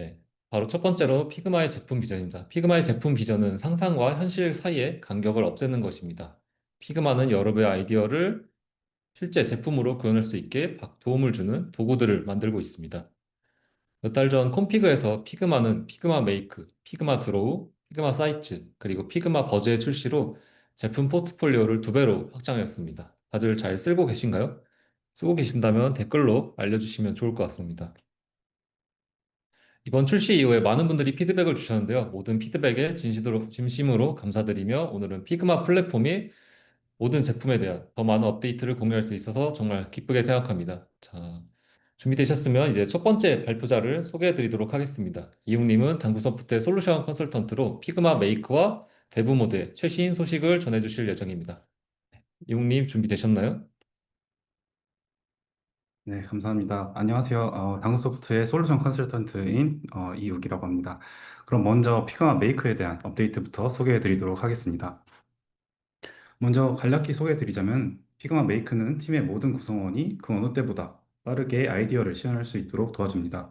네. 바로 첫 번째로 피그마의 제품 비전입니다. 피그마의 제품 비전은 상상과 현실 사이의 간격을 없애는 것입니다. 피그마는 여러분의 아이디어를 실제 제품으로 구현할 수 있게 도움을 주는 도구들을 만들고 있습니다. 몇 달 전 콤피그에서 피그마는 피그마 메이크, 피그마 드로우, 피그마 사이트, 그리고 피그마 버즈의 출시로 제품 포트폴리오를 두 배로 확장하였습니다. 다들 잘 쓰고 계신가요? 쓰고 계신다면 댓글로 알려주시면 좋을 것 같습니다. 이번 출시 이후에 많은 분들이 피드백을 주셨는데요. 모든 피드백에 진심으로 감사드리며 오늘은 피그마 플랫폼이 모든 제품에 대한 더 많은 업데이트를 공유할 수 있어서 정말 기쁘게 생각합니다. 자, 준비되셨으면 이제 첫 번째 발표자를 소개해 드리도록 하겠습니다. 이용님은 당구소프트의 솔루션 컨설턴트로 피그마 메이크와 대부 모드의 최신 소식을 전해 주실 예정입니다. 이용님 준비되셨나요? 네, 감사합니다. 안녕하세요. 당구소프트의 솔루션 컨설턴트인 이욱이라고 합니다. 그럼 먼저 피그마 메이크에 대한 업데이트부터 소개해 드리도록 하겠습니다. 먼저 간략히 소개해 드리자면 피그마 메이크는 팀의 모든 구성원이 그 어느 때보다 빠르게 아이디어를 시연할 수 있도록 도와줍니다.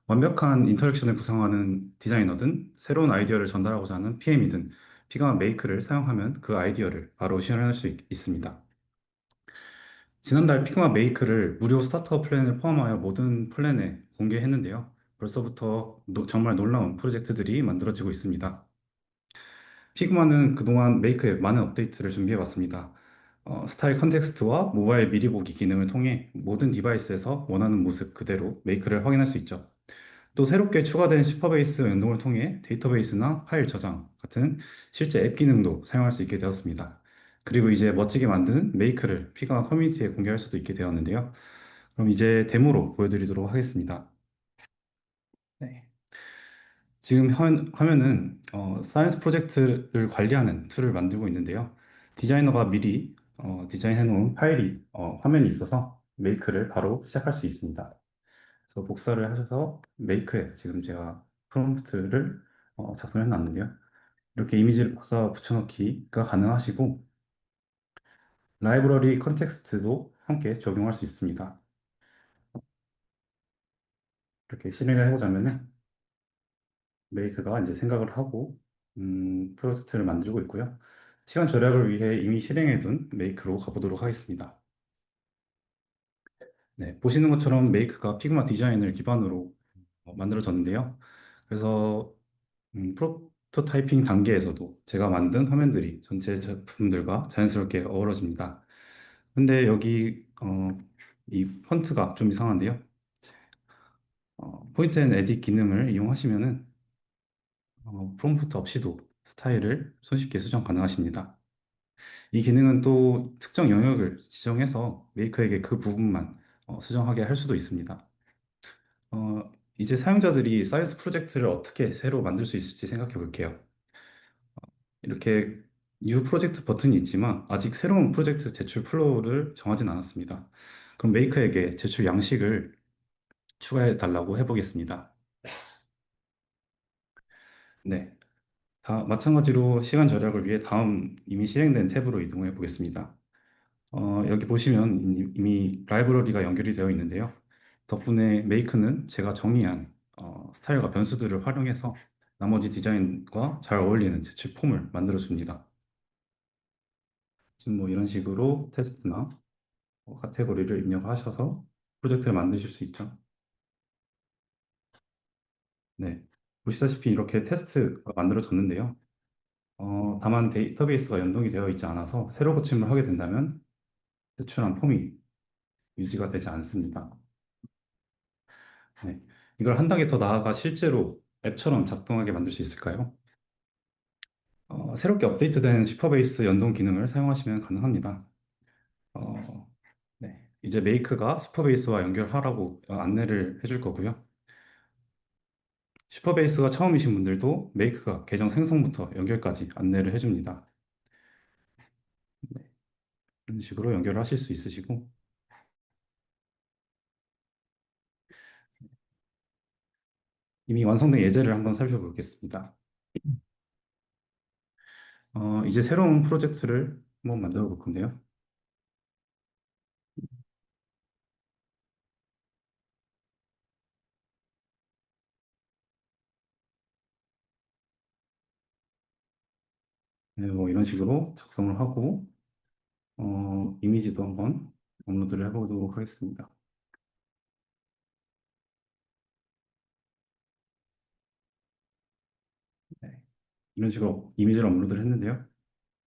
완벽한 인터랙션을 구성하는 디자이너든 새로운 아이디어를 전달하고자 하는 PM이든 피그마 메이크를 사용하면 그 아이디어를 바로 시연할 수 있습니다. 지난달 피그마 메이크를 무료 스타터 플랜을 포함하여 모든 플랜에 공개했는데요. 벌써부터 정말 놀라운 프로젝트들이 만들어지고 있습니다. 피그마는 그동안 메이크에 많은 업데이트를 준비해왔습니다. 스타일 컨텍스트와 모바일 미리 보기 기능을 통해 모든 디바이스에서 원하는 모습 그대로 메이크를 확인할 수 있죠. 또 새롭게 추가된 슈퍼베이스 연동을 통해 데이터베이스나 파일 저장 같은 실제 앱 기능도 사용할 수 있게 되었습니다. 그리고 이제 멋지게 만든 메이크를 피그마 커뮤니티에 공개할 수도 있게 되었는데요. 그럼 이제 데모로 보여드리도록 하겠습니다. 네. 지금 화면은 사이언스 프로젝트를 관리하는 툴을 만들고 있는데요. 디자이너가 미리 디자인해 놓은 파일이 화면이 있어서 메이크를 바로 시작할 수 있습니다. 그래서 복사를 하셔서 메이크에 지금 제가 프롬프트를 작성해 놨는데요. 이렇게 이미지를 복사 붙여넣기가 가능하시고 라이브러리 컨텍스트도 함께 적용할 수 있습니다. 이렇게 실행을 해보자면은 메이크가 이제 생각을 하고 프로젝트를 만들고 있고요. 시간 절약을 위해 이미 실행해둔 메이크로 가보도록 하겠습니다. 네, 보시는 것처럼 메이크가 피그마 디자인을 기반으로 만들어졌는데요. 그래서 프로토타이핑 단계에서도 제가 만든 화면들이 전체 제품들과 자연스럽게 어우러집니다. 근데 여기 이 폰트가 좀 이상한데요. 포인트 앤 에딧 기능을 이용하시면은 프롬프트 없이도 스타일을 손쉽게 수정 가능하십니다. 이 기능은 또 특정 영역을 지정해서 메이커에게 그 부분만 수정하게 할 수도 있습니다. 이제 사용자들이 사이언스 프로젝트를 어떻게 새로 만들 수 있을지 생각해 볼게요. 이렇게 New 프로젝트 버튼이 있지만 아직 새로운 프로젝트 제출 플로우를 정하진 않았습니다. 그럼 메이커에게 제출 양식을 추가해 달라고 해보겠습니다. 네. 마찬가지로 시간 절약을 위해 다음 이미 실행된 탭으로 이동해 보겠습니다. 여기 보시면 이미 라이브러리가 연결이 되어 있는데요. 덕분에 메이크는 제가 정의한 스타일과 변수들을 활용해서 나머지 디자인과 잘 어울리는 제출 폼을 만들어 줍니다. 지금 뭐 이런 식으로 테스트나 카테고리를 입력하셔서 프로젝트를 만드실 수 있죠. 네. 보시다시피 이렇게 테스트가 만들어졌는데요. 다만 데이터베이스가 연동이 되어 있지 않아서 새로 고침을 하게 된다면 제출한 폼이 유지가 되지 않습니다. 네. 이걸 한 단계 더 나아가 실제로 앱처럼 작동하게 만들 수 있을까요? 새롭게 업데이트된 슈퍼베이스 연동 기능을 사용하시면 가능합니다. 어, 네. 이제 메이크가 슈퍼베이스와 연결하라고 안내를 해줄 거고요. 슈퍼베이스가 처음이신 분들도 메이크가 계정 생성부터 연결까지 안내를 해줍니다. 네. 이런 식으로 연결을 하실 수 있으시고, 이미 완성된 예제를 한번 살펴보겠습니다. 이제 새로운 프로젝트를 한번 만들어 볼 건데요. 네, 뭐 이런 식으로 작성을 하고 이미지도 한번 업로드를 해보도록 하겠습니다. 네, 이런 식으로 이미지를 업로드를 했는데요.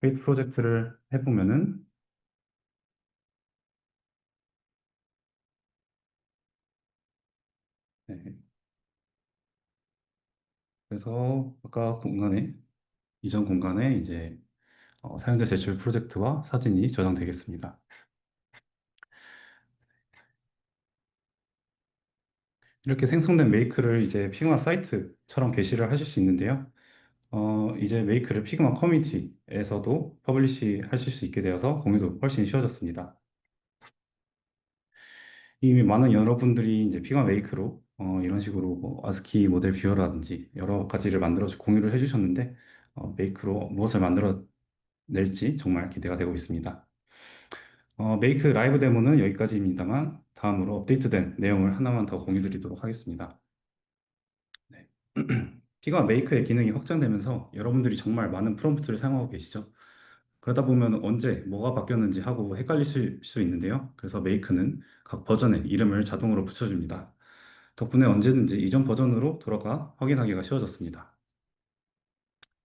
페이트 프로젝트를 해보면은 네, 그래서 아까 공간에 이전 공간에 이제 사용자 제출 프로젝트와 사진이 저장되겠습니다. 이렇게 생성된 메이크를 이제 피그마 사이트처럼 게시를 하실 수 있는데요. 이제 메이크를 피그마 커뮤니티에서도 퍼블리시 하실 수 있게 되어서 공유도 훨씬 쉬워졌습니다. 이미 많은 여러분들이 이제 피그마 메이크로 이런 식으로 뭐 아스키 모델 뷰어라든지 여러 가지를 만들어서 공유를 해주셨는데 메이크로 무엇을 만들어 낼지 정말 기대가 되고 있습니다. 메이크 라이브 데모는 여기까지입니다만 다음으로 업데이트된 내용을 하나만 더 공유드리도록 하겠습니다. 네. 피그마 메이크의 기능이 확장되면서 여러분들이 정말 많은 프롬프트를 사용하고 계시죠. 그러다 보면 언제 뭐가 바뀌었는지 하고 헷갈리실 수 있는데요. 그래서 메이크는 각 버전에 이름을 자동으로 붙여줍니다. 덕분에 언제든지 이전 버전으로 돌아가 확인하기가 쉬워졌습니다.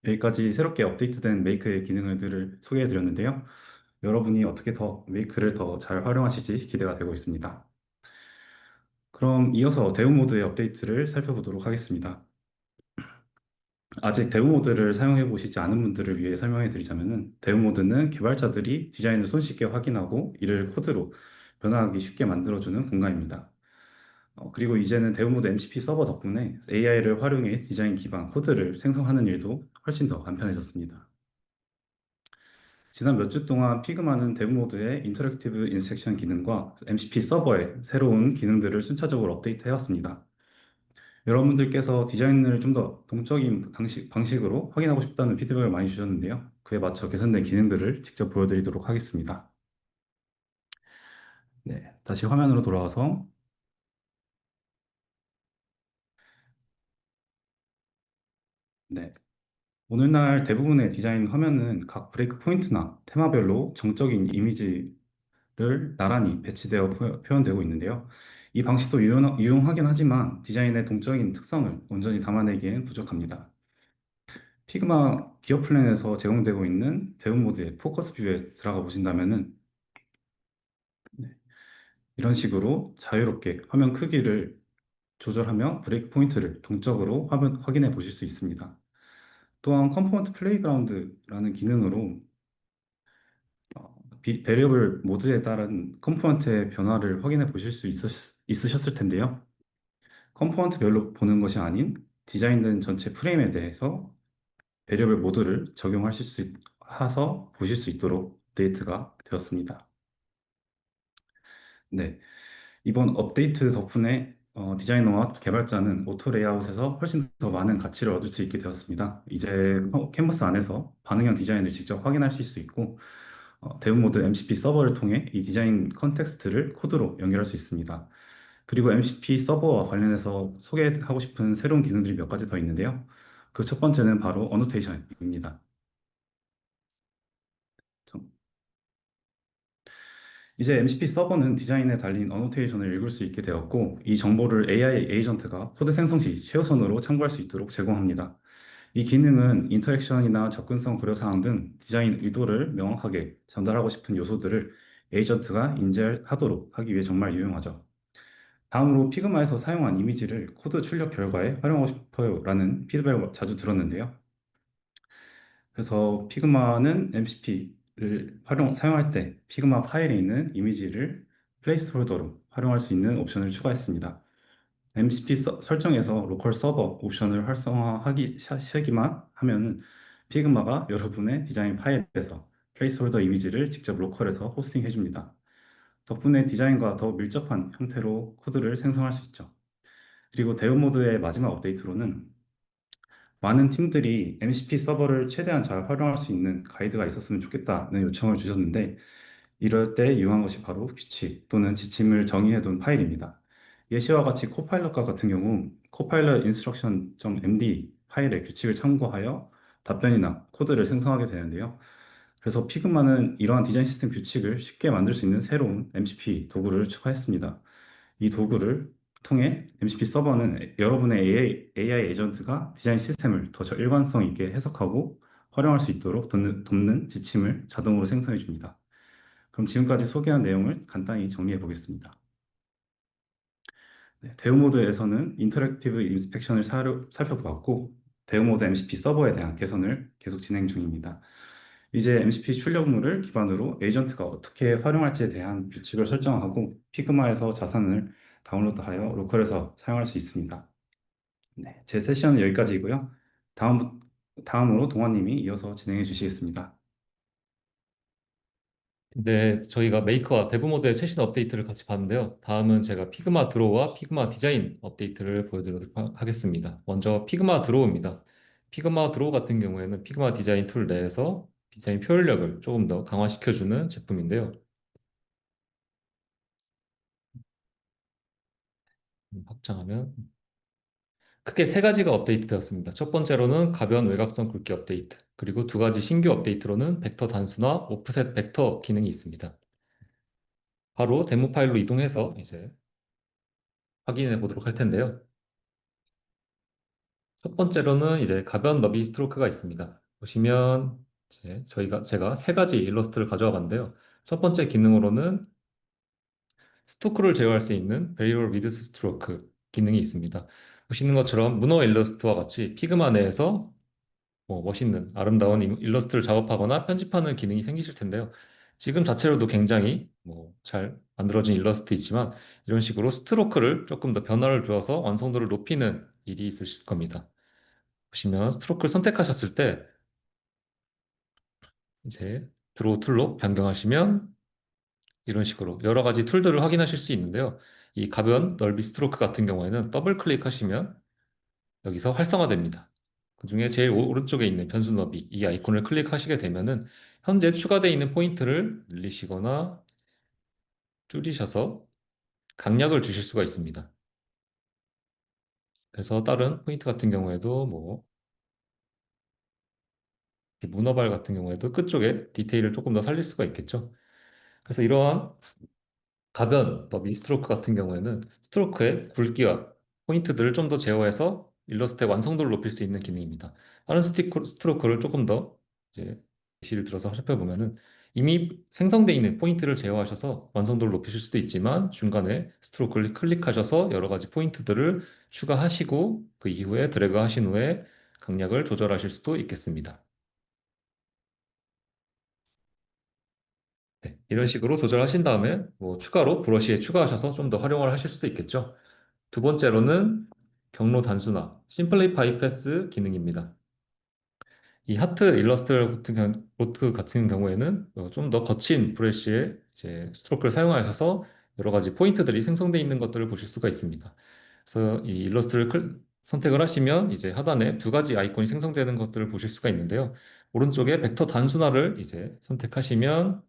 여기까지 새롭게 업데이트된 메이크의 기능들을 소개해 드렸는데요. 여러분이 어떻게 더 메이크를 더 잘 활용하실지 기대가 되고 있습니다. 그럼 이어서 데우 모드의 업데이트를 살펴보도록 하겠습니다. 아직 데우 모드를 사용해 보시지 않은 분들을 위해 설명해 드리자면은 데우 모드는 개발자들이 디자인을 손쉽게 확인하고 이를 코드로 변화하기 쉽게 만들어주는 공간입니다. 그리고 이제는 데우 모드 MCP 서버 덕분에 AI를 활용해 디자인 기반 코드를 생성하는 일도 훨씬 더 간편해졌습니다. 지난 몇 주 동안 피그마는 데브 모드의 인터랙티브 인섹션 기능과 MCP 서버의 새로운 기능들을 순차적으로 업데이트해 왔습니다. 여러분들께서 디자인을 좀 더 동적인 방식으로 확인하고 싶다는 피드백을 많이 주셨는데요. 그에 맞춰 개선된 기능들을 직접 보여드리도록 하겠습니다. 네, 다시 화면으로 돌아와서 네, 오늘날 대부분의 디자인 화면은 각 브레이크 포인트나 테마별로 정적인 이미지를 나란히 배치되어 표현되고 있는데요. 이 방식도 유용하긴 하지만 디자인의 동적인 특성을 온전히 담아내기엔 부족합니다. 피그마 기어 플랜에서 제공되고 있는 대운 모드의 포커스 뷰에 들어가 보신다면은 네, 이런 식으로 자유롭게 화면 크기를 조절하며 브레이크 포인트를 동적으로 확인해 보실 수 있습니다. 또한 컴포넌트 플레이그라운드라는 기능으로 베리어블 모드에 따른 컴포넌트의 변화를 확인해 보실 수 있으셨을 텐데요. 컴포넌트별로 보는 것이 아닌 디자인된 전체 프레임에 대해서 베리어블 모드를 적용하실 하서 보실 수 있도록 업데이트가 되었습니다. 네, 이번 업데이트 덕분에 디자이너와 개발자는 오토 레이아웃에서 훨씬 더 많은 가치를 얻을 수 있게 되었습니다. 이제 캔버스 안에서 반응형 디자인을 직접 확인하실 수 있고 데브 모드 MCP 서버를 통해 이 디자인 컨텍스트를 코드로 연결할 수 있습니다. 그리고 MCP 서버와 관련해서 소개하고 싶은 새로운 기능들이 몇 가지 더 있는데요. 그 첫 번째는 바로 어노테이션입니다. 이제 MCP 서버는 디자인에 달린 어노테이션을 읽을 수 있게 되었고, 이 정보를 AI 에이전트가 코드 생성 시 최우선으로 참고할 수 있도록 제공합니다. 이 기능은 인터랙션이나 접근성 고려 사항 등 디자인 의도를 명확하게 전달하고 싶은 요소들을 에이전트가 인지하도록 하기 위해 정말 유용하죠. 다음으로 피그마에서 사용한 이미지를 코드 출력 결과에 활용하고 싶어요 라는 피드백을 자주 들었는데요. 그래서 피그마는 MCP를 사용할 때 피그마 파일에 있는 이미지를 플레이스홀더로 활용할 수 있는 옵션을 추가했습니다. MCP 설정에서 로컬 서버 옵션을 하기만 하면 피그마가 여러분의 디자인 파일에서 플레이스홀더 이미지를 직접 로컬에서 호스팅해 줍니다. 덕분에 디자인과 더 밀접한 형태로 코드를 생성할 수 있죠. 그리고 대응 모드의 마지막 업데이트로는 많은 팀들이 MCP 서버를 최대한 잘 활용할 수 있는 가이드가 있었으면 좋겠다는 요청을 주셨는데 이럴 때 유용한 것이 바로 규칙 또는 지침을 정의해둔 파일입니다. 예시와 같이 코파일럿과 같은 경우 코파일럿 instruction.md 파일의 규칙을 참고하여 답변이나 코드를 생성하게 되는데요. 그래서 피그마는 이러한 디자인 시스템 규칙을 쉽게 만들 수 있는 새로운 MCP 도구를 추가했습니다. 이 도구를 통해 MCP 서버는 여러분의 AI 에이전트가 디자인 시스템을 더 일관성 있게 해석하고 활용할 수 있도록 돕는 지침을 자동으로 생성해 줍니다. 그럼 지금까지 소개한 내용을 간단히 정리해 보겠습니다. 네, 대응 모드에서는 인터랙티브 인스펙션을 살펴보았고, 대응 모드 MCP 서버에 대한 개선을 계속 진행 중입니다. 이제 MCP 출력물을 기반으로 에이전트가 어떻게 활용할지에 대한 규칙을 설정하고 피그마에서 자산을 다운로드하여 로컬에서 사용할 수 있습니다. 네, 제 세션은 여기까지이고요. 다음으로 동환님이 이어서 진행해 주시겠습니다. 네, 저희가 메이커와 데브 모드의 최신 업데이트를 같이 봤는데요. 다음은 제가 피그마 드로우와 피그마 디자인 업데이트를 보여드리도록 하겠습니다. 먼저 피그마 드로우입니다. 피그마 드로우 같은 경우에는 피그마 디자인 툴 내에서 디자인 표현력을 조금 더 강화시켜주는 제품인데요. 확장하면 크게 세 가지가 업데이트되었습니다. 첫 번째로는 가변 외곽선 굵기 업데이트, 그리고 두 가지 신규 업데이트로는 벡터 단수나 오프셋 벡터 기능이 있습니다. 바로 데모 파일로 이동해서 이제 확인해 보도록 할 텐데요. 첫 번째로는 이제 가변 너비 스트로크가 있습니다. 보시면 이제 제가 세 가지 일러스트를 가져와 봤는데요. 첫 번째 기능으로는 스토크를 제어할 수 있는 베리얼 위드스 스트로크 기능이 있습니다. 보시는 것처럼 문어 일러스트와 같이 피그마 내에서 멋있는 아름다운 일러스트를 작업하거나 편집하는 기능이 생기실 텐데요. 지금 자체로도 굉장히 잘 만들어진 일러스트이지만 이런 식으로 스트로크를 조금 더 변화를 주어서 완성도를 높이는 일이 있으실 겁니다. 보시면 스트로크를 선택하셨을 때 이제 드로우 툴로 변경하시면 이런 식으로 여러 가지 툴들을 확인하실 수 있는데요. 이 가변 넓이 스트로크 같은 경우에는 더블 클릭하시면 여기서 활성화됩니다. 그중에 제일 오른쪽에 있는 변수 너비 이 아이콘을 클릭하시게 되면은 현재 추가되어 있는 포인트를 늘리시거나 줄이셔서 강약을 주실 수가 있습니다. 그래서 다른 포인트 같은 경우에도 이 문어발 같은 경우에도 끝쪽에 디테일을 조금 더 살릴 수가 있겠죠. 그래서 이러한 가변 더비 스트로크 같은 경우에는 스트로크의 굵기와 포인트들을 좀 더 제어해서 일러스트의 완성도를 높일 수 있는 기능입니다. 다른 스트로크를 조금 더 이제 예시를 들어서 살펴보면은 이미 생성되어 있는 포인트를 제어하셔서 완성도를 높이실 수도 있지만 중간에 스트로크를 클릭하셔서 여러 가지 포인트들을 추가하시고 그 이후에 드래그 하신 후에 강약을 조절하실 수도 있겠습니다. 네, 이런 식으로 조절하신 다음에 추가로 브러쉬에 추가하셔서 좀 더 활용을 하실 수도 있겠죠. 두 번째로는 경로 단순화, 심플리파이 패스 기능입니다. 이 하트 로트 같은 경우에는 좀 더 거친 브러쉬의 이제 스트로크를 사용하셔서 여러 가지 포인트들이 생성되어 있는 것들을 보실 수가 있습니다. 그래서 이 일러스트를 선택을 하시면 이제 하단에 두 가지 아이콘이 생성되는 것들을 보실 수가 있는데요. 오른쪽에 벡터 단순화를 이제 선택하시면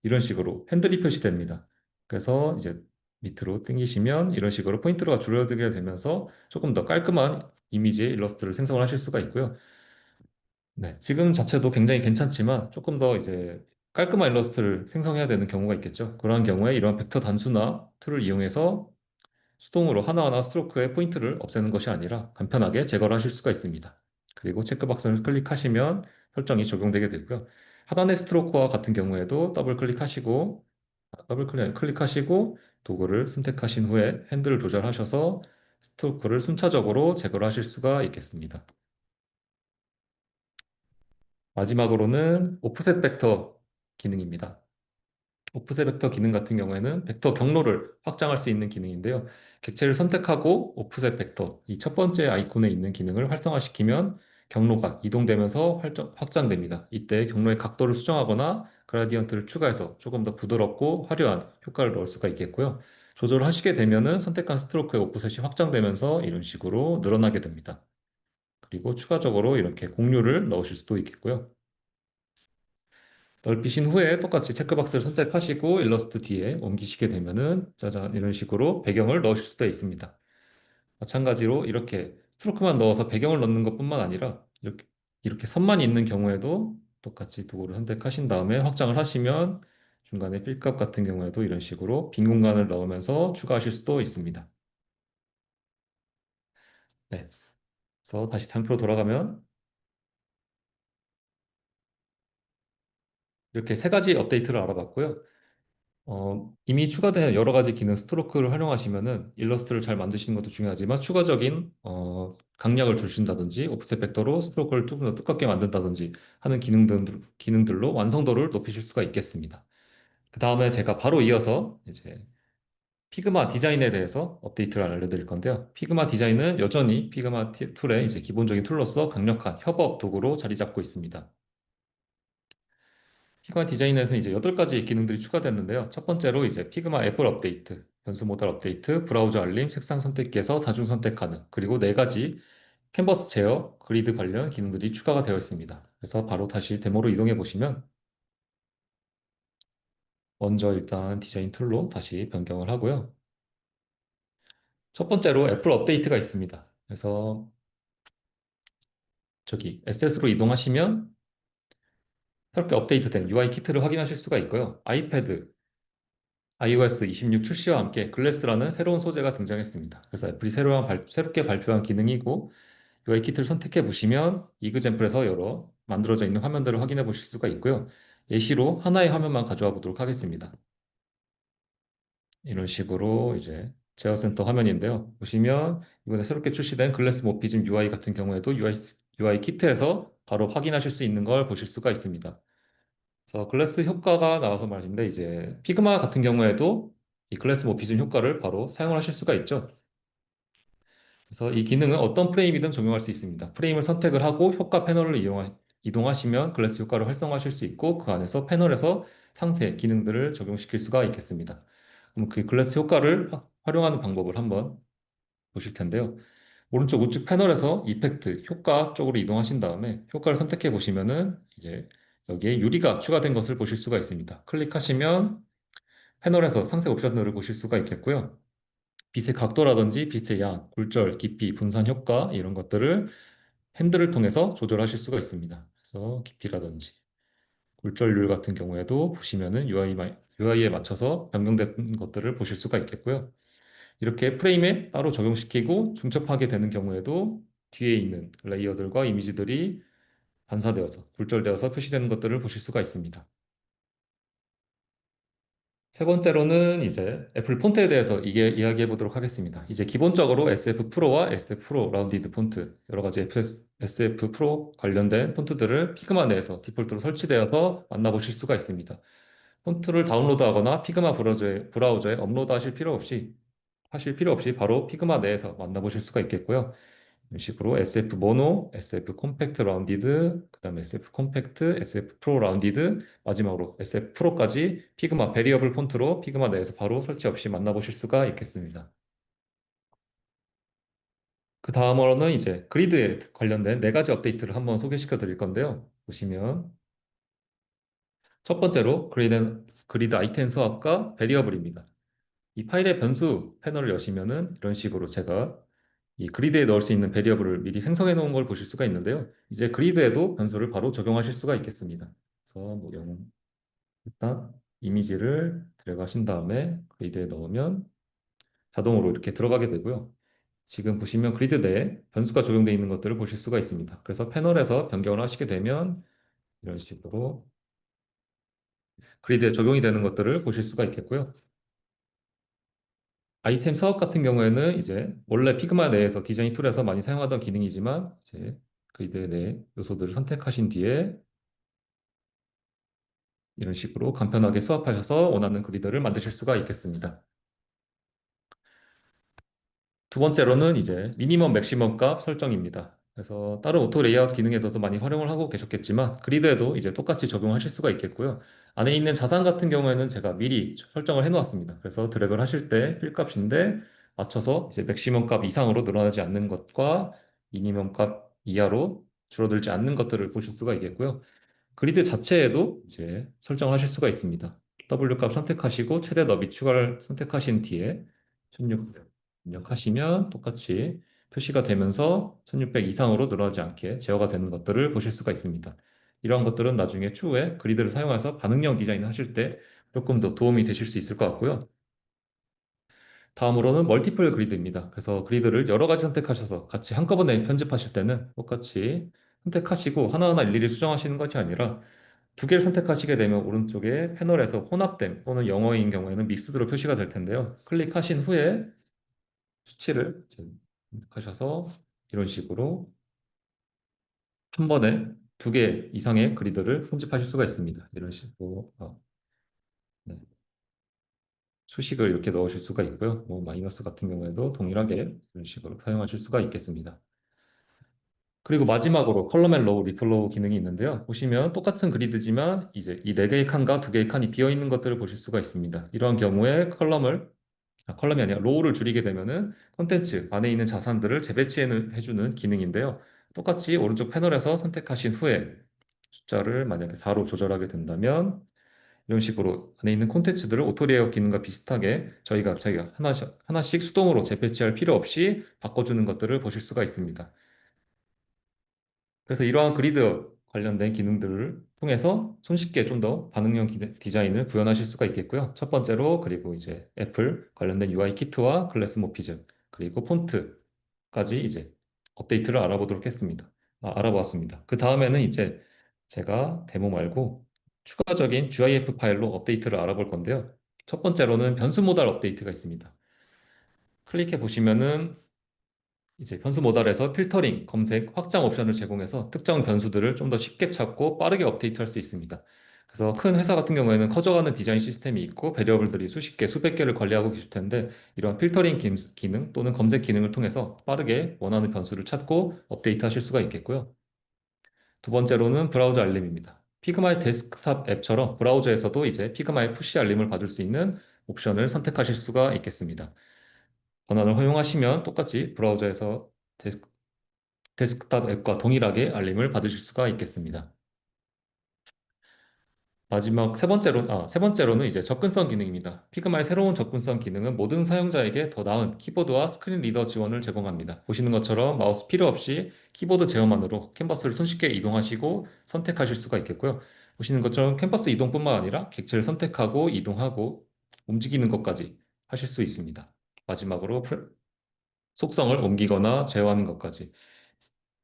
이런 식으로 핸들이 표시됩니다. 그래서 이제 밑으로 당기시면 이런 식으로 포인트가 줄어들게 되면서 조금 더 깔끔한 이미지의 일러스트를 생성을 하실 수가 있고요. 네, 지금 자체도 굉장히 괜찮지만 조금 더 이제 깔끔한 일러스트를 생성해야 되는 경우가 있겠죠. 그러한 경우에 이런 벡터 단수나 툴을 이용해서 수동으로 하나하나 스트로크의 포인트를 없애는 것이 아니라 간편하게 제거를 하실 수가 있습니다. 그리고 체크박스를 클릭하시면 설정이 적용되게 되고요. 하단의 스트로크와 같은 경우에도 클릭하시고 도구를 선택하신 후에 핸들을 조절하셔서 스트로크를 순차적으로 제거를 하실 수가 있겠습니다. 마지막으로는 오프셋 벡터 기능입니다. 오프셋 벡터 기능 같은 경우에는 벡터 경로를 확장할 수 있는 기능인데요. 객체를 선택하고 오프셋 벡터, 이 첫 번째 아이콘에 있는 기능을 활성화시키면 경로가 이동되면서 확장됩니다. 이때 경로의 각도를 수정하거나 그라디언트를 추가해서 조금 더 부드럽고 화려한 효과를 넣을 수가 있겠고요. 조절을 하시게 되면은 선택한 스트로크의 오프셋이 확장되면서 이런 식으로 늘어나게 됩니다. 그리고 추가적으로 이렇게 공류를 넣으실 수도 있겠고요. 넓히신 후에 똑같이 체크박스를 선택하시고 일러스트 뒤에 옮기시게 되면은 짜잔 이런 식으로 배경을 넣으실 수도 있습니다. 마찬가지로 이렇게 스트로크만 넣어서 배경을 넣는 것뿐만 아니라 이렇게 이렇게 선만 있는 경우에도 똑같이 도구를 선택하신 다음에 확장을 하시면 중간에 필값 같은 경우에도 이런 식으로 빈 공간을 넣으면서 추가하실 수도 있습니다. 네. 그래서 다시 장표로 돌아가면 이렇게 세 가지 업데이트를 알아봤고요. 이미 추가된 여러 가지 기능 스트로크를 활용하시면은 일러스트를 잘 만드시는 것도 중요하지만 추가적인 강약을 주신다든지 오프셋 벡터로 스트로크를 조금 더 두껍게 만든다든지 하는 기능들로 완성도를 높이실 수가 있겠습니다. 그 다음에 제가 바로 이어서 이제 피그마 디자인에 대해서 업데이트를 알려드릴 건데요. 피그마 디자인은 여전히 피그마 툴의 이제 기본적인 툴로서 강력한 협업 도구로 자리 잡고 있습니다. 피그마 디자인에서 이제 8가지 기능들이 추가됐는데요. 첫 번째로 이제 피그마 앱을 업데이트, 변수 모달 업데이트, 브라우저 알림, 색상 선택기에서 다중 선택 가능, 그리고 4가지 캔버스 제어, 그리드 관련 기능들이 추가가 되어 있습니다. 그래서 바로 다시 데모로 이동해 보시면 먼저 일단 디자인 툴로 다시 변경을 하고요. 첫 번째로 애플 업데이트가 있습니다. 그래서 저기 SS로 이동하시면 새롭게 업데이트된 UI 키트를 확인하실 수가 있고요. 아이패드, iOS 26 출시와 함께 글래스라는 새로운 소재가 등장했습니다. 그래서 애플이 새롭게 발표한 기능이고 UI 키트를 선택해 보시면 이그젠플에서 여러 만들어져 있는 화면들을 확인해 보실 수가 있고요. 예시로 하나의 화면만 가져와 보도록 하겠습니다. 이런 식으로 이제 제어센터 화면인데요. 보시면 이번에 새롭게 출시된 글래스 모피즘 UI 같은 경우에도 UI 키트에서 바로 확인하실 수 있는 걸 보실 수가 있습니다. 그래서 글래스 효과가 나와서 말인데 이제 피그마 같은 경우에도 이 글래스 모피즘 효과를 바로 사용을 하실 수가 있죠. 그래서 이 기능은 어떤 프레임이든 적용할 수 있습니다. 프레임을 선택을 하고 효과 패널을 이동하시면 글래스 효과를 활성화하실 수 있고 그 안에서 패널에서 상세 기능들을 적용시킬 수가 있겠습니다. 그럼 그 글래스 효과를 활용하는 방법을 한번 보실 텐데요. 오른쪽 우측 패널에서 이펙트, 효과 쪽으로 이동하신 다음에 효과를 선택해 보시면은 이제 여기에 유리가 추가된 것을 보실 수가 있습니다. 클릭하시면 패널에서 상세 옵션들을 보실 수가 있겠고요. 빛의 각도라든지 빛의 양, 굴절, 깊이, 분산 효과 이런 것들을 핸들을 통해서 조절하실 수가 있습니다. 그래서 깊이라든지 굴절률 같은 경우에도 보시면은 UI에 맞춰서 변경된 것들을 보실 수가 있겠고요. 이렇게 프레임에 따로 적용시키고 중첩하게 되는 경우에도 뒤에 있는 레이어들과 이미지들이 반사되어서 굴절되어서 표시되는 것들을 보실 수가 있습니다. 세 번째로는 이제 애플 폰트에 대해서 이야기해 보도록 하겠습니다. 이제 기본적으로 SF 프로와 SF 프로 라운디드 폰트, 여러 가지 SF 프로 관련된 폰트들을 피그마 내에서 디폴트로 설치되어서 만나보실 수가 있습니다. 폰트를 다운로드하거나 피그마 브라우저에 하실 필요 없이 바로 피그마 내에서 만나보실 수가 있겠고요. 이런 식으로 SF 모노, SF 콤팩트 라운디드, 그 다음에 SF 콤팩트, SF 프로 라운디드, 마지막으로 SF 프로까지 피그마 베리어블 폰트로 피그마 내에서 바로 설치 없이 만나보실 수가 있겠습니다. 그 다음으로는 이제 그리드에 관련된 4가지 업데이트를 한번 소개시켜 드릴 건데요. 보시면 첫 번째로 그리드 아이템 수합과 베리어블입니다. 이 파일의 변수 패널을 여시면은 이런 식으로 제가 이 그리드에 넣을 수 있는 베리어블을 미리 생성해 놓은 걸 보실 수가 있는데요. 이제 그리드에도 변수를 바로 적용하실 수가 있겠습니다. 그래서 일단 이미지를 들어가신 다음에 그리드에 넣으면 자동으로 이렇게 들어가게 되고요. 지금 보시면 그리드 내에 변수가 적용되어 있는 것들을 보실 수가 있습니다. 그래서 패널에서 변경을 하시게 되면 이런 식으로 그리드에 적용이 되는 것들을 보실 수가 있겠고요. 아이템 사업 같은 경우에는 이제 원래 피그마 내에서 디자인 툴에서 많이 사용하던 기능이지만 이제 그리드 내 요소들을 선택하신 뒤에 이런 식으로 간편하게 수합하셔서 원하는 그리드를 만드실 수가 있겠습니다. 두 번째로는 이제 미니멈 맥시멈 값 설정입니다. 그래서 다른 오토 레이아웃 기능에서도 많이 활용을 하고 계셨겠지만 그리드에도 이제 똑같이 적용하실 수가 있겠고요. 안에 있는 자산 같은 경우에는 제가 미리 설정을 해 놓았습니다. 그래서 드래그를 하실 때 필 값인데 맞춰서 이제 맥시멈 값 이상으로 늘어나지 않는 것과 미니멈 값 이하로 줄어들지 않는 것들을 보실 수가 있겠고요. 그리드 자체에도 이제 설정을 하실 수가 있습니다. W 값 선택하시고 최대 너비 추가를 선택하신 뒤에 16 입력하시면 똑같이 표시가 되면서 1600 이상으로 늘어나지 않게 제어가 되는 것들을 보실 수가 있습니다. 이러한 것들은 나중에 추후에 그리드를 사용해서 반응형 디자인을 하실 때 조금 더 도움이 되실 수 있을 것 같고요. 다음으로는 멀티플 그리드입니다. 그래서 그리드를 여러 가지 선택하셔서 같이 한꺼번에 편집하실 때는 똑같이 선택하시고 하나하나 일일이 수정하시는 것이 아니라 두 개를 선택하시게 되면 오른쪽에 패널에서 혼합됨 또는 영어인 경우에는 믹스드로 표시가 될 텐데요. 클릭하신 후에 수치를 이제 선택하셔서 이런 식으로 한 번에 두 개 이상의 그리드를 편집하실 수가 있습니다. 이런 식으로 네. 수식을 이렇게 넣으실 수가 있고요. 뭐 마이너스 같은 경우에도 동일하게 이런 식으로 사용하실 수가 있겠습니다. 그리고 마지막으로 컬럼 앤 로우, 리플로우 기능이 있는데요. 보시면 똑같은 그리드지만 이제 이 네 개의 칸과 두 개의 칸이 비어 있는 것들을 보실 수가 있습니다. 이러한 경우에 컬럼이 아니라 로우를 줄이게 되면은 컨텐츠 안에 있는 자산들을 재배치해주는 기능인데요. 똑같이 오른쪽 패널에서 선택하신 후에 숫자를 만약에 4로 조절하게 된다면 이런 식으로 안에 있는 콘텐츠들을 오토레이어 기능과 비슷하게 저희가 하나씩 수동으로 재배치할 필요 없이 바꿔주는 것들을 보실 수가 있습니다. 그래서 이러한 그리드 관련된 기능들을 통해서 손쉽게 좀 더 반응형 디자인을 구현하실 수가 있겠고요. 첫 번째로 그리고 이제 애플 관련된 UI 키트와 클래스 모피즘 그리고 폰트까지 이제 업데이트를 알아보았습니다. 그 다음에는 이제 제가 데모 말고 추가적인 GIF 파일로 업데이트를 알아볼 건데요. 첫 번째로는 변수 모달 업데이트가 있습니다. 클릭해 보시면은 이제 변수 모달에서 필터링, 검색, 확장 옵션을 제공해서 특정 변수들을 좀 더 쉽게 찾고 빠르게 업데이트할 수 있습니다. 그래서 큰 회사 같은 경우에는 커져가는 디자인 시스템이 있고 베리어블들이 수십 개, 수백 개를 관리하고 계실 텐데 이런 필터링 기능 또는 검색 기능을 통해서 빠르게 원하는 변수를 찾고 업데이트하실 수가 있겠고요. 두 번째로는 브라우저 알림입니다. 피그마의 데스크탑 앱처럼 브라우저에서도 이제 피그마의 푸시 알림을 받을 수 있는 옵션을 선택하실 수가 있겠습니다. 권한을 허용하시면 똑같이 브라우저에서 데스크탑 앱과 동일하게 알림을 받으실 수가 있겠습니다. 세 번째로는 이제 접근성 기능입니다. 피그마의 새로운 접근성 기능은 모든 사용자에게 더 나은 키보드와 스크린 리더 지원을 제공합니다. 보시는 것처럼 마우스 필요 없이 키보드 제어만으로 캔버스를 손쉽게 이동하시고 선택하실 수가 있겠고요. 보시는 것처럼 캔버스 이동뿐만 아니라 객체를 선택하고 이동하고 움직이는 것까지 하실 수 있습니다. 마지막으로 속성을 옮기거나 제어하는 것까지.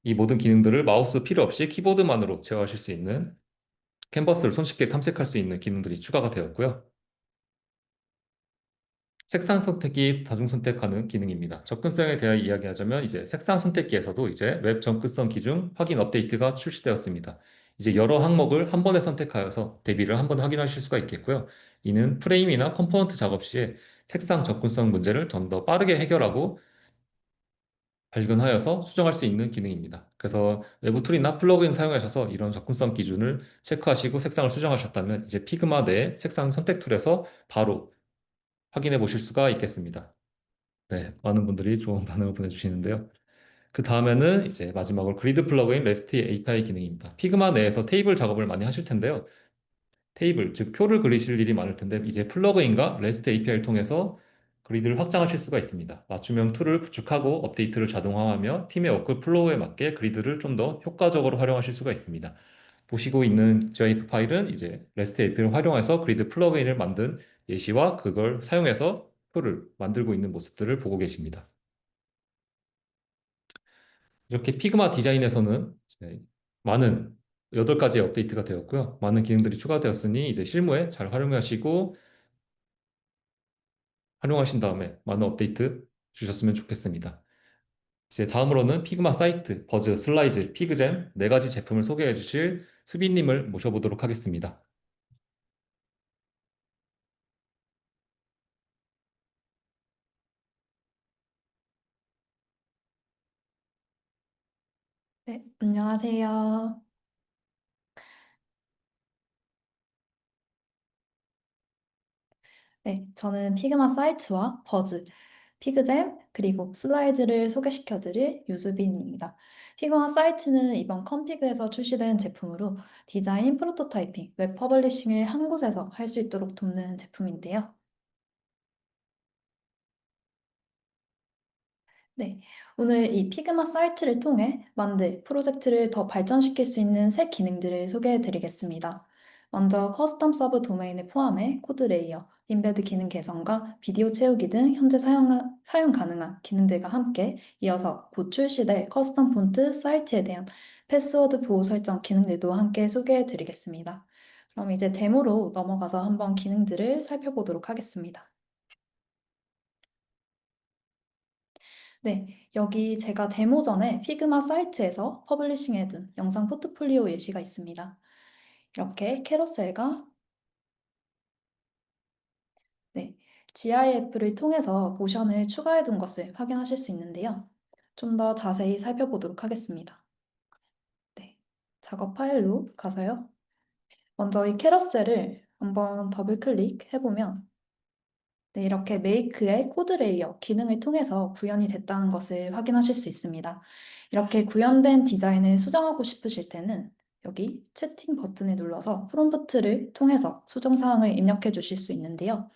이 모든 기능들을 마우스 필요 없이 키보드만으로 제어하실 수 있는 캔버스를 손쉽게 탐색할 수 있는 기능들이 추가가 되었고요. 색상 선택이 다중 선택하는 기능입니다. 접근성에 대해 이야기하자면 이제 색상 선택기에서도 이제 웹 접근성 기준 확인 업데이트가 출시되었습니다. 이제 여러 항목을 한 번에 선택하여서 대비를 한 번 확인하실 수가 있겠고요. 이는 프레임이나 컴포넌트 작업 시에 색상 접근성 문제를 좀 더 빠르게 해결하고 발견하여서 수정할 수 있는 기능입니다. 그래서 외부 툴이나 플러그인 사용하셔서 이런 접근성 기준을 체크하시고 색상을 수정하셨다면 이제 피그마 내 색상 선택 툴에서 바로 확인해 보실 수가 있겠습니다. 네, 많은 분들이 좋은 반응을 보내주시는데요. 그 다음에는 이제 마지막으로 그리드 플러그인 REST API 기능입니다. 피그마 내에서 테이블 작업을 많이 하실 텐데요. 테이블, 즉 표를 그리실 일이 많을 텐데 이제 플러그인과 REST API를 통해서 그리드를 확장하실 수가 있습니다. 맞춤형 툴을 구축하고 업데이트를 자동화하며 팀의 워크 플로우에 맞게 그리드를 좀 더 효과적으로 활용하실 수가 있습니다. 보시고 있는 GIF 파일은 이제 REST API를 활용해서 그리드 플러그인을 만든 예시와 그걸 사용해서 표를 만들고 있는 모습들을 보고 계십니다. 이렇게 피그마 디자인에서는 이제 많은 8가지의 업데이트가 되었고요. 많은 기능들이 추가되었으니 이제 실무에 잘 활용하신 다음에 많은 업데이트 주셨으면 좋겠습니다. 이제 다음으로는 피그마 사이트, 버즈, 슬라이즈, 피그잼 4가지 제품을 소개해 주실 수빈님을 모셔보도록 하겠습니다. 네, 안녕하세요. 네, 저는 피그마 사이트와 버즈, 피그잼, 그리고 슬라이드를 소개시켜드릴 유수빈입니다. 피그마 사이트는 이번 컴피그에서 출시된 제품으로 디자인, 프로토타이핑, 웹 퍼블리싱을 한 곳에서 할 수 있도록 돕는 제품인데요. 네, 오늘 이 피그마 사이트를 통해 만들 프로젝트를 더 발전시킬 수 있는 새 기능들을 소개해 드리겠습니다. 먼저 커스텀 서브 도메인을 포함해 코드 레이어, 인베드 기능 개선과 비디오 채우기 등 현재 사용 가능한 기능들과 함께 이어서 곧 출시될 커스텀 폰트 사이트에 대한 패스워드 보호 설정 기능들도 함께 소개해 드리겠습니다. 그럼 이제 데모로 넘어가서 한번 기능들을 살펴보도록 하겠습니다. 네, 여기 제가 데모 전에 피그마 사이트에서 퍼블리싱해둔 영상 포트폴리오 예시가 있습니다. 이렇게 캐러셀과 네, GIF를 통해서 모션을 추가해둔 것을 확인하실 수 있는데요. 좀 더 자세히 살펴보도록 하겠습니다. 네, 작업 파일로 가서요. 먼저 이 캐러셀을 한번 더블 클릭해보면 네, 이렇게 메이크의 코드 레이어 기능을 통해서 구현이 됐다는 것을 확인하실 수 있습니다. 이렇게 구현된 디자인을 수정하고 싶으실 때는 여기 채팅 버튼을 눌러서 프롬프트를 통해서 수정 사항을 입력해 주실 수 있는데요.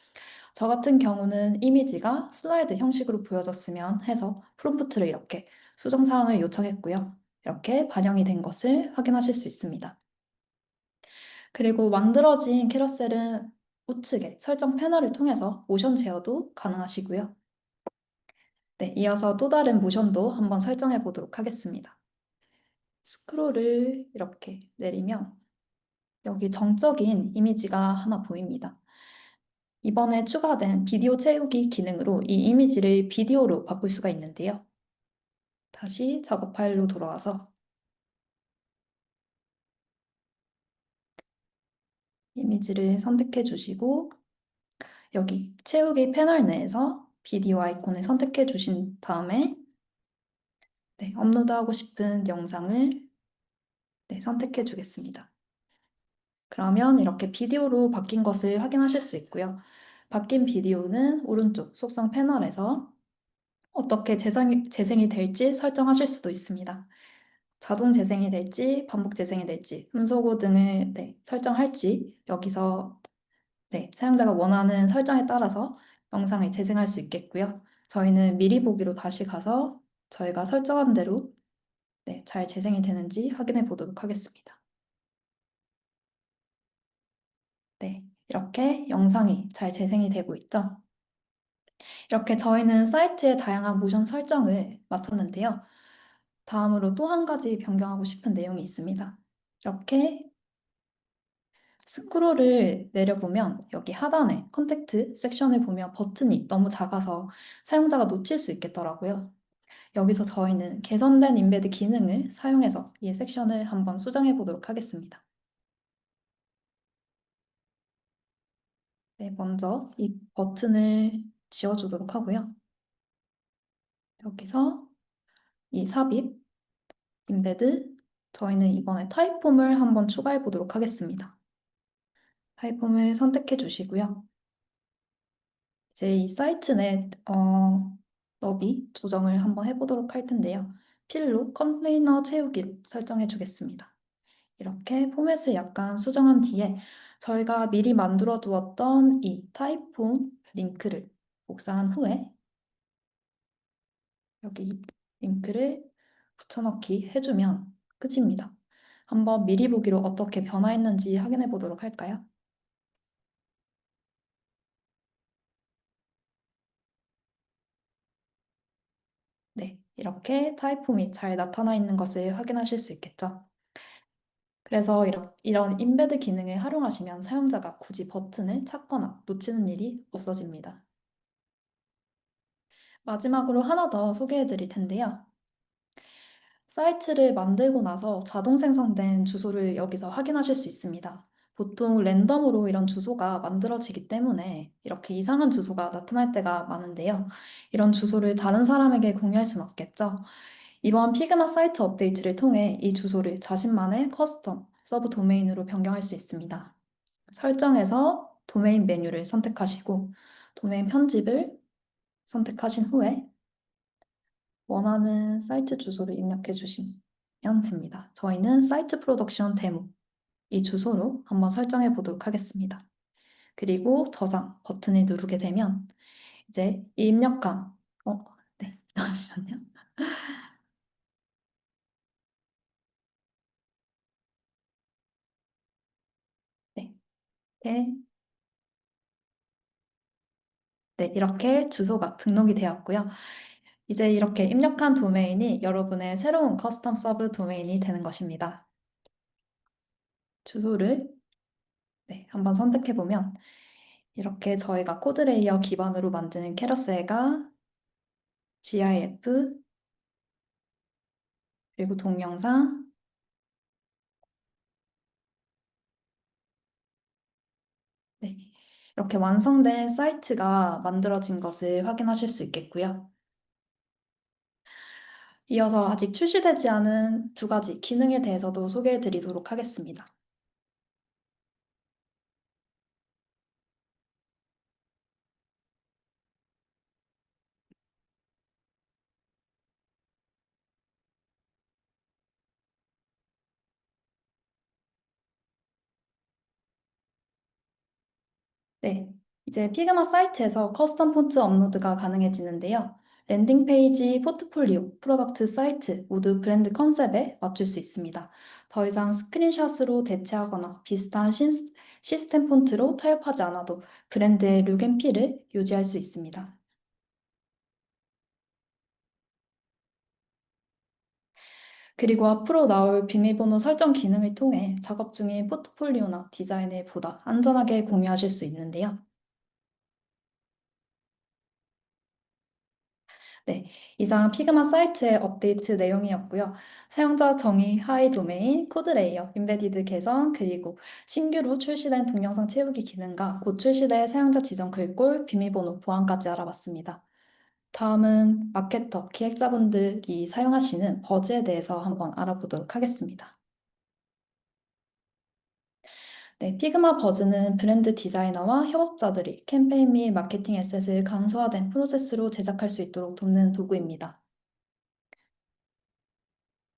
저 같은 경우는 이미지가 슬라이드 형식으로 보여졌으면 해서 프롬프트를 이렇게 수정 사항을 요청했고요. 이렇게 반영이 된 것을 확인하실 수 있습니다. 그리고 만들어진 캐러셀은 우측에 설정 패널을 통해서 모션 제어도 가능하시고요. 네, 이어서 또 다른 모션도 한번 설정해 보도록 하겠습니다. 스크롤을 이렇게 내리면 여기 정적인 이미지가 하나 보입니다. 이번에 추가된 비디오 채우기 기능으로 이 이미지를 비디오로 바꿀 수가 있는데요. 다시 작업 파일로 돌아와서 이미지를 선택해 주시고 여기 채우기 패널 내에서 비디오 아이콘을 선택해 주신 다음에 네, 업로드하고 싶은 영상을 네, 선택해 주겠습니다. 그러면 이렇게 비디오로 바뀐 것을 확인하실 수 있고요. 바뀐 비디오는 오른쪽 속성 패널에서 어떻게 재생이 될지 설정하실 수도 있습니다. 자동 재생이 될지, 반복 재생이 될지, 음소거 등을 네, 설정할지 여기서 네, 사용자가 원하는 설정에 따라서 영상을 재생할 수 있겠고요. 저희는 미리 보기로 다시 가서 저희가 설정한 대로 네, 잘 재생이 되는지 확인해 보도록 하겠습니다. 네, 이렇게 영상이 잘 재생이 되고 있죠. 이렇게 저희는 사이트의 다양한 모션 설정을 마쳤는데요. 다음으로 또 한 가지 변경하고 싶은 내용이 있습니다. 이렇게 스크롤을 내려보면 여기 하단에 컨택트 섹션을 보면 버튼이 너무 작아서 사용자가 놓칠 수 있겠더라고요. 여기서 저희는 개선된 인베드 기능을 사용해서 이 섹션을 한번 수정해 보도록 하겠습니다. 네, 먼저 이 버튼을 지워주도록 하고요. 여기서 이 삽입, 인베드, 저희는 이번에 타입폼을 한번 추가해 보도록 하겠습니다. 타입폼을 선택해 주시고요. 이제 이 사이트 내 너비 조정을 한번 해보도록 할 텐데요. 필로 컨테이너 채우기로 설정해 주겠습니다. 이렇게 포맷을 약간 수정한 뒤에 저희가 미리 만들어 두었던 이 타입폼 링크를 복사한 후에 여기 링크를 붙여넣기 해주면 끝입니다. 한번 미리 보기로 어떻게 변화했는지 확인해 보도록 할까요? 네, 이렇게 타입폼이 잘 나타나 있는 것을 확인하실 수 있겠죠. 그래서 이런 인베드 기능을 활용하시면 사용자가 굳이 버튼을 찾거나 놓치는 일이 없어집니다. 마지막으로 하나 더 소개해 드릴 텐데요. 사이트를 만들고 나서 자동 생성된 주소를 여기서 확인하실 수 있습니다. 보통 랜덤으로 이런 주소가 만들어지기 때문에 이렇게 이상한 주소가 나타날 때가 많은데요. 이런 주소를 다른 사람에게 공유할 수는 없겠죠. 이번 피그마 사이트 업데이트를 통해 이 주소를 자신만의 커스텀 서브 도메인으로 변경할 수 있습니다. 설정에서 도메인 메뉴를 선택하시고 도메인 편집을 선택하신 후에 원하는 사이트 주소를 입력해 주시면 됩니다. 저희는 사이트 프로덕션 데모 이 주소로 한번 설정해 보도록 하겠습니다. 그리고 저장 버튼을 누르게 되면 이제 이 입력한 네. 잠시만요. 네. 네. 네, 이렇게 주소가 등록이 되었고요. 이제 이렇게 입력한 도메인이 여러분의 새로운 커스텀 서브 도메인이 되는 것입니다. 주소를 네, 한번 선택해 보면 이렇게 저희가 코드 레이어 기반으로 만드는 캐러셀과 GIF 그리고 동영상 네, 이렇게 완성된 사이트가 만들어진 것을 확인하실 수 있겠고요. 이어서 아직 출시되지 않은 두 가지 기능에 대해서도 소개해 드리도록 하겠습니다. 네, 이제 피그마 사이트에서 커스텀 폰트 업로드가 가능해지는데요. 랜딩 페이지, 포트폴리오, 프로덕트 사이트 모두 브랜드 컨셉에 맞출 수 있습니다. 더 이상 스크린샷으로 대체하거나 비슷한 시스템 폰트로 타협하지 않아도 브랜드의 룩 앤 필을 유지할 수 있습니다. 그리고 앞으로 나올 비밀번호 설정 기능을 통해 작업 중인 포트폴리오나 디자인을 보다 안전하게 공유하실 수 있는데요. 네, 이상 피그마 사이트의 업데이트 내용이었고요. 사용자 정의, 하이 도메인, 코드 레이어, 임베디드 개선, 그리고 신규로 출시된 동영상 채우기 기능과 곧 출시될 사용자 지정 글꼴, 비밀번호 보안까지 알아봤습니다. 다음은 마케터, 기획자분들이 사용하시는 버즈에 대해서 한번 알아보도록 하겠습니다. 네, 피그마 버즈는 브랜드 디자이너와 협업자들이 캠페인 및 마케팅 에셋을 간소화된 프로세스로 제작할 수 있도록 돕는 도구입니다.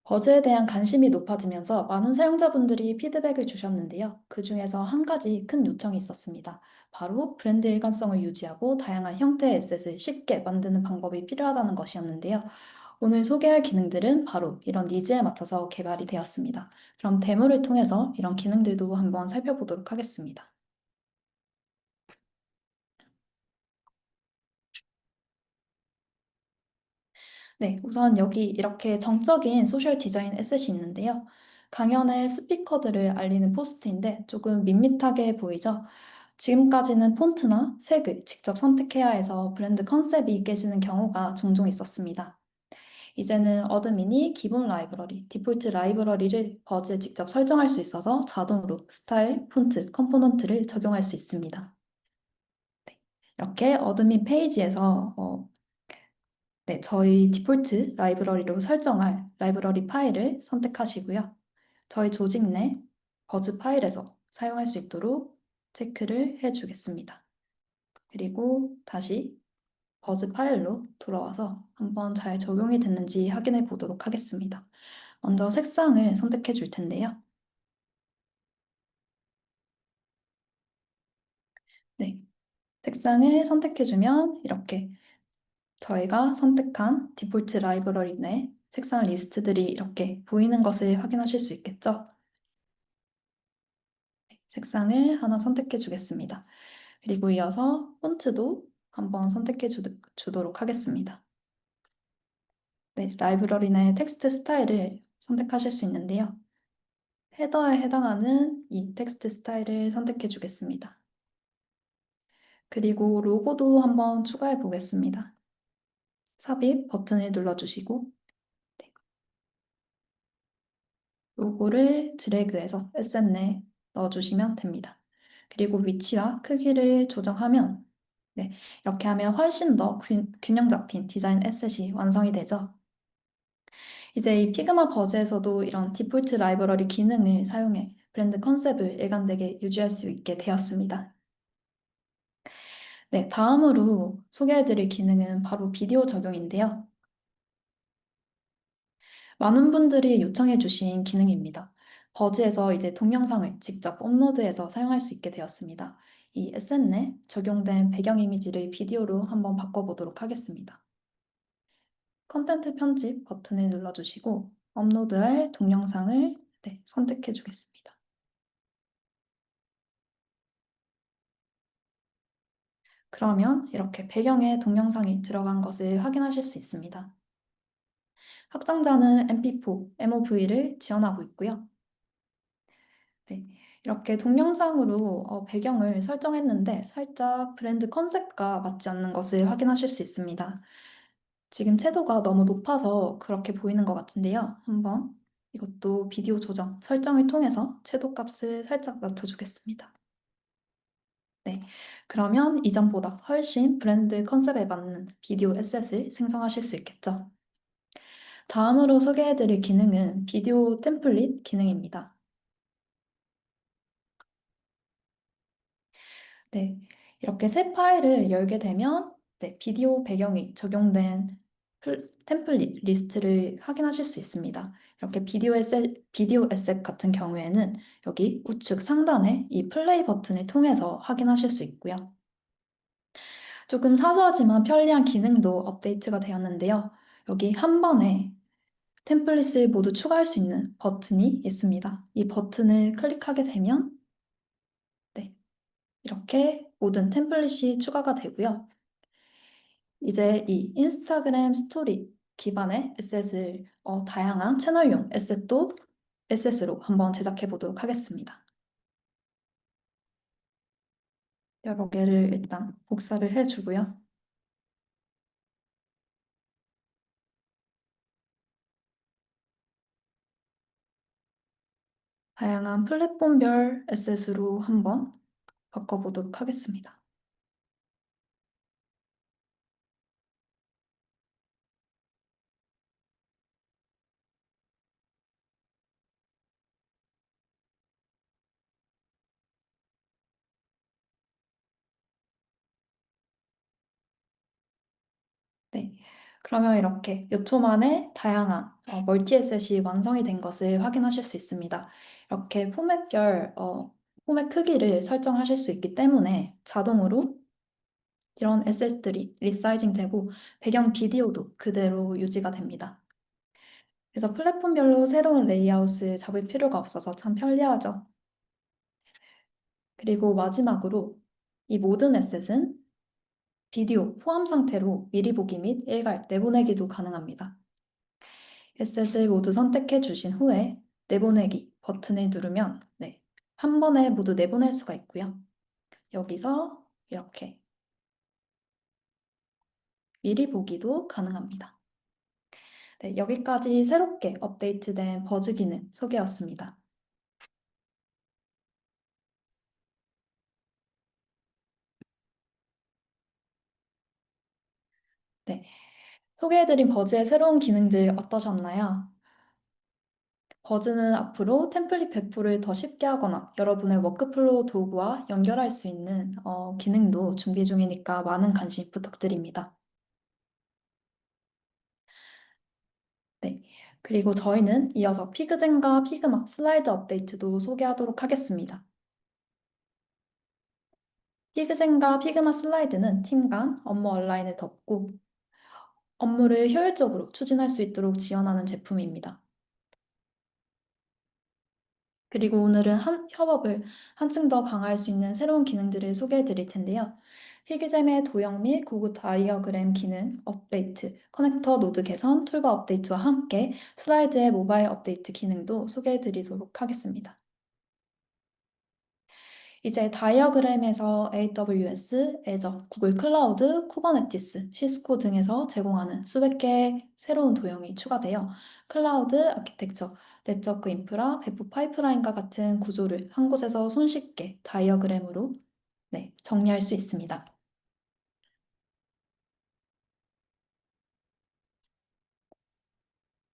버즈에 대한 관심이 높아지면서 많은 사용자분들이 피드백을 주셨는데요. 그 중에서 한 가지 큰 요청이 있었습니다. 바로 브랜드 일관성을 유지하고 다양한 형태의 에셋을 쉽게 만드는 방법이 필요하다는 것이었는데요. 오늘 소개할 기능들은 바로 이런 니즈에 맞춰서 개발이 되었습니다. 그럼 데모를 통해서 이런 기능들도 한번 살펴보도록 하겠습니다. 네, 우선 여기 이렇게 정적인 소셜 디자인 에셋이 있는데요. 강연의 스피커들을 알리는 포스트인데 조금 밋밋하게 보이죠? 지금까지는 폰트나 색을 직접 선택해야 해서 브랜드 컨셉이 깨지는 경우가 종종 있었습니다. 이제는 어드민이 기본 라이브러리, 디폴트 라이브러리를 버즈에 직접 설정할 수 있어서 자동으로 스타일, 폰트, 컴포넌트를 적용할 수 있습니다. 네, 이렇게 어드민 페이지에서 네, 저희 디폴트 라이브러리로 설정할 라이브러리 파일을 선택하시고요. 저희 조직 내 버즈 파일에서 사용할 수 있도록 체크를 해주겠습니다. 그리고 다시 버즈 파일로 돌아와서 한번 잘 적용이 됐는지 확인해 보도록 하겠습니다. 먼저 색상을 선택해 줄 텐데요. 네, 색상을 선택해 주면 이렇게 저희가 선택한 디폴트 라이브러리 내 색상 리스트들이 이렇게 보이는 것을 확인하실 수 있겠죠? 색상을 하나 선택해 주겠습니다. 그리고 이어서 폰트도 한번 선택해 주도록 하겠습니다. 네, 라이브러리 내 텍스트 스타일을 선택하실 수 있는데요. 헤더에 해당하는 이 텍스트 스타일을 선택해 주겠습니다. 그리고 로고도 한번 추가해 보겠습니다. 삽입 버튼을 눌러주시고 네, 로고를 드래그해서 에셋 내에 넣어주시면 됩니다. 그리고 위치와 크기를 조정하면 네, 이렇게 하면 훨씬 더 균형 잡힌 디자인 에셋이 완성이 되죠. 이제 이 피그마 버즈에서도 이런 디폴트 라이브러리 기능을 사용해 브랜드 컨셉을 일관되게 유지할 수 있게 되었습니다. 네, 다음으로 소개해드릴 기능은 바로 비디오 적용인데요. 많은 분들이 요청해주신 기능입니다. 버즈에서 이제 동영상을 직접 업로드해서 사용할 수 있게 되었습니다. 이 에셋에 적용된 배경 이미지를 비디오로 한번 바꿔보도록 하겠습니다. 컨텐츠 편집 버튼을 눌러주시고 업로드할 동영상을 선택해 주겠습니다. 그러면 이렇게 배경에 동영상이 들어간 것을 확인하실 수 있습니다. 확장자는 MP4, MOV를 지원하고 있고요. 네, 이렇게 동영상으로 배경을 설정했는데 살짝 브랜드 컨셉과 맞지 않는 것을 확인하실 수 있습니다. 지금 채도가 너무 높아서 그렇게 보이는 것 같은데요. 한번 이것도 비디오 조정 설정을 통해서 채도 값을 살짝 낮춰주겠습니다. 네, 그러면 이전보다 훨씬 브랜드 컨셉에 맞는 비디오 에셋을 생성하실 수 있겠죠. 다음으로 소개해드릴 기능은 비디오 템플릿 기능입니다. 네, 이렇게 새 파일을 열게 되면 비디오 배경이 적용된 템플릿 리스트를 확인하실 수 있습니다. 이렇게 비디오 에셋 같은 경우에는 여기 우측 상단에 이 플레이 버튼을 통해서 확인하실 수 있고요. 조금 사소하지만 편리한 기능도 업데이트가 되었는데요. 여기 한 번에 템플릿을 모두 추가할 수 있는 버튼이 있습니다. 이 버튼을 클릭하게 되면 이렇게 모든 템플릿이 추가가 되고요. 이제 이 인스타그램 스토리 기반의 에셋을 다양한 채널용 에셋으로 한번 제작해 보도록 하겠습니다. 여러 개를 일단 복사를 해주고요. 다양한 플랫폼별 에셋으로 한번 바꿔보도록 하겠습니다. 네. 그러면 이렇게 몇 초 만에 다양한 멀티 에셋이 완성이 된 것을 확인하실 수 있습니다. 이렇게 포맷 크기를 설정하실 수 있기 때문에 자동으로 이런 에셋들이 리사이징 되고 배경 비디오도 그대로 유지가 됩니다. 그래서 플랫폼별로 새로운 레이아웃을 잡을 필요가 없어서 참 편리하죠. 그리고 마지막으로 이 모든 에셋은 비디오 포함 상태로 미리 보기 및 일괄 내보내기도 가능합니다. 에셋을 모두 선택해 주신 후에 내보내기 버튼을 누르면 한 번에 모두 내보낼 수가 있고요. 여기서 이렇게 미리 보기도 가능합니다. 네, 여기까지 새롭게 업데이트된 버즈 기능 소개였습니다. 네, 소개해드린 버즈의 새로운 기능들 어떠셨나요? 버즈는 앞으로 템플릿 배포를 더 쉽게 하거나 여러분의 워크플로우 도구와 연결할 수 있는 기능도 준비 중이니까 많은 관심 부탁드립니다. 네, 그리고 저희는 이어서 피그젠과 피그마 슬라이드 업데이트도 소개하도록 하겠습니다. 피그젠과 피그마 슬라이드는 팀 간 업무 온라인을 덮고 업무를 효율적으로 추진할 수 있도록 지원하는 제품입니다. 그리고 오늘은 협업을 한층 더 강화할 수 있는 새로운 기능들을 소개해 드릴 텐데요. 필기잼의 도형 및 고급 다이어그램 기능 업데이트, 커넥터 노드 개선, 툴바 업데이트와 함께 슬라이드의 모바일 업데이트 기능도 소개해 드리도록 하겠습니다. 이제 다이어그램에서 AWS, 애저, 구글 클라우드, 쿠버네티스, 시스코 등에서 제공하는 수백 개의 새로운 도형이 추가되어 클라우드 아키텍처, 네트워크 인프라, 배포 파이프라인과 같은 구조를 한 곳에서 손쉽게 다이어그램으로 정리할 수 있습니다.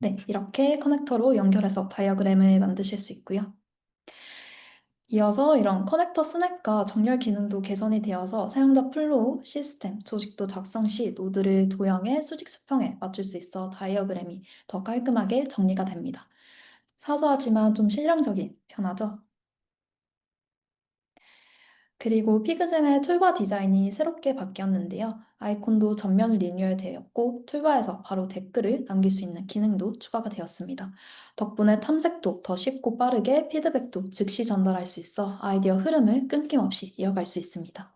네, 이렇게 커넥터로 연결해서 다이어그램을 만드실 수 있고요. 이어서 이런 커넥터 스냅과 정렬 기능도 개선이 되어서 사용자 플로우, 시스템, 조직도 작성 시 노드를 도형의 수직 수평에 맞출 수 있어 다이어그램이 더 깔끔하게 정리가 됩니다. 사소하지만 좀 실용적인 변화죠? 그리고 피그잼의 툴바 디자인이 새롭게 바뀌었는데요. 아이콘도 전면 리뉴얼되었고 툴바에서 바로 댓글을 남길 수 있는 기능도 추가가 되었습니다. 덕분에 탐색도 더 쉽고 빠르게 피드백도 즉시 전달할 수 있어 아이디어 흐름을 끊김없이 이어갈 수 있습니다.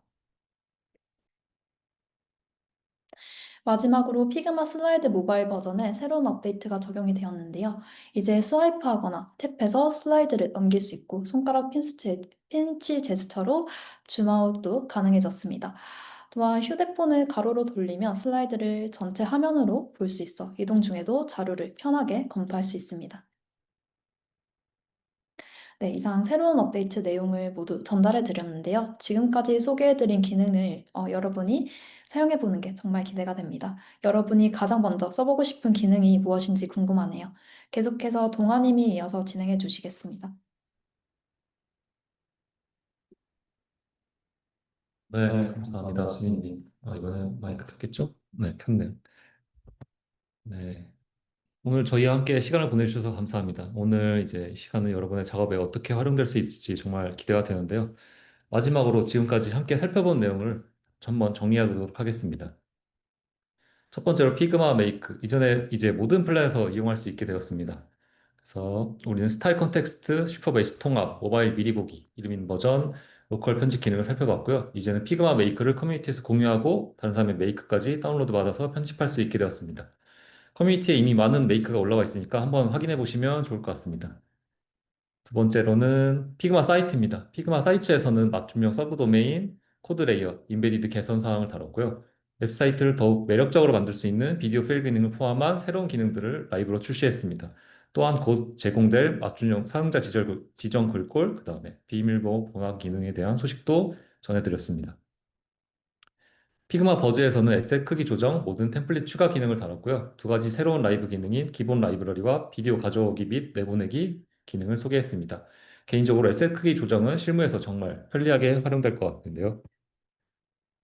마지막으로 피그마 슬라이드 모바일 버전에 새로운 업데이트가 적용이 되었는데요. 이제 스와이프하거나 탭해서 슬라이드를 넘길 수 있고 손가락 핀치 제스처로 줌아웃도 가능해졌습니다. 또한 휴대폰을 가로로 돌리며 슬라이드를 전체 화면으로 볼 수 있어 이동 중에도 자료를 편하게 검토할 수 있습니다. 네, 이상 새로운 업데이트 내용을 모두 전달해 드렸는데요. 지금까지 소개해 드린 기능을 여러분이 사용해 보는 게 정말 기대가 됩니다. 여러분이 가장 먼저 써보고 싶은 기능이 무엇인지 궁금하네요. 계속해서 동아님이 이어서 진행해 주시겠습니다. 네, 감사합니다, 수빈님. 이번에 마이크 켰겠죠? 네, 켰네요. 네. 오늘 저희와 함께 시간을 보내주셔서 감사합니다. 오늘 이제 이 시간은 여러분의 작업에 어떻게 활용될 수 있을지 정말 기대가 되는데요. 마지막으로 지금까지 함께 살펴본 내용을 한번 정리하도록 하겠습니다. 첫 번째로 피그마 메이크. 이전에 이제 모든 플랜에서 이용할 수 있게 되었습니다. 그래서 우리는 스타일 컨텍스트, 슈퍼 베이스 통합, 모바일 미리 보기, 이름 버전, 로컬 편집 기능을 살펴봤고요. 이제는 피그마 메이크를 커뮤니티에서 공유하고 다른 사람의 메이크까지 다운로드 받아서 편집할 수 있게 되었습니다. 커뮤니티에 이미 많은 메이크가 올라와 있으니까 한번 확인해 보시면 좋을 것 같습니다. 두 번째로는 피그마 사이트입니다. 피그마 사이트에서는 맞춤형 서브 도메인, 코드 레이어, 인베디드 개선 사항을 다뤘고요. 웹사이트를 더욱 매력적으로 만들 수 있는 비디오 필 기능을 포함한 새로운 기능들을 라이브로 출시했습니다. 또한 곧 제공될 맞춤형 사용자 지정 글꼴, 그 다음에 비밀보호 보안 기능에 대한 소식도 전해드렸습니다. 피그마 버즈에서는 엑셀 크기 조정, 모든 템플릿 추가 기능을 다뤘고요. 두 가지 새로운 라이브 기능인 기본 라이브러리와 비디오 가져오기 및 내보내기 기능을 소개했습니다. 개인적으로 엑셀 크기 조정은 실무에서 정말 편리하게 활용될 것 같은데요.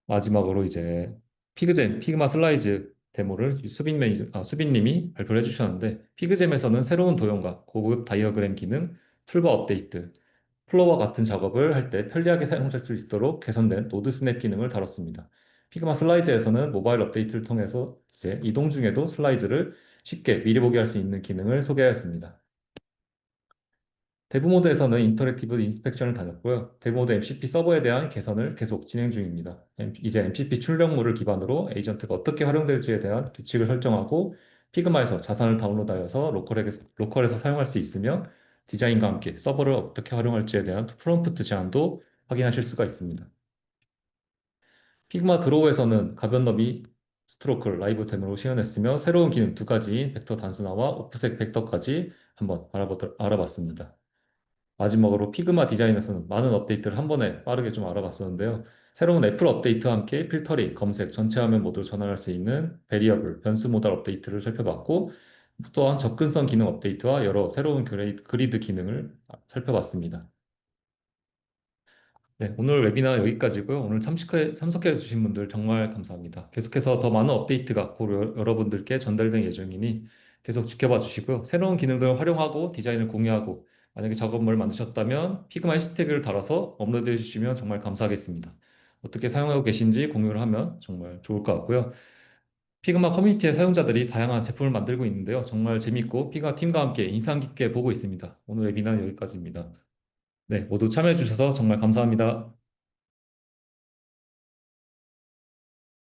마지막으로 이제 피그잼, 피그마 슬라이즈 데모를 수빈님이 발표를 해주셨는데 피그잼에서는 새로운 도형과 고급 다이어그램 기능, 툴바 업데이트, 플로와 같은 작업을 할 때 편리하게 사용할 수 있도록 개선된 노드 스냅 기능을 다뤘습니다. 피그마 슬라이즈에서는 모바일 업데이트를 통해서 이제 이동 중에도 슬라이드를 쉽게 미리 보기 할 수 있는 기능을 소개하였습니다. 대부 모드에서는 인터랙티브 인스펙션을 다녔고요. 대부 모드 MCP 서버에 대한 개선을 계속 진행 중입니다. 이제 MCP 출력물을 기반으로 에이전트가 어떻게 활용될지에 대한 규칙을 설정하고 피그마에서 자산을 다운로드하여서 로컬에서 사용할 수 있으며 디자인과 함께 서버를 어떻게 활용할지에 대한 프롬프트 제안도 확인하실 수가 있습니다. 피그마 드로우에서는 가변 너비 스트로크를 라이브 템으로 시연했으며 새로운 기능 두 가지인 벡터 단순화와 오프셋 벡터까지 한번 알아봤습니다. 마지막으로 피그마 디자인에서는 많은 업데이트를 한 번에 빠르게 좀 알아봤었는데요. 새로운 애플 업데이트와 함께 필터링, 검색, 전체 화면 모드를 전환할 수 있는 베리어블, 변수 모달 업데이트를 살펴봤고, 또한 접근성 기능 업데이트와 여러 새로운 그리드 기능을 살펴봤습니다. 네, 오늘 웨비나 여기까지고요. 오늘 참석해 주신 분들 정말 감사합니다. 계속해서 더 많은 업데이트가 곧 여러분들께 전달될 예정이니 계속 지켜봐 주시고요. 새로운 기능들을 활용하고 디자인을 공유하고 만약에 작업물을 만드셨다면 피그마 해시태그를 달아서 업로드해 주시면 정말 감사하겠습니다. 어떻게 사용하고 계신지 공유를 하면 정말 좋을 것 같고요. 피그마 커뮤니티의 사용자들이 다양한 제품을 만들고 있는데요. 정말 재밌고 피그마 팀과 함께 인상 깊게 보고 있습니다. 오늘 웨비나는 여기까지입니다. 네, 모두 참여해 주셔서 정말 감사합니다.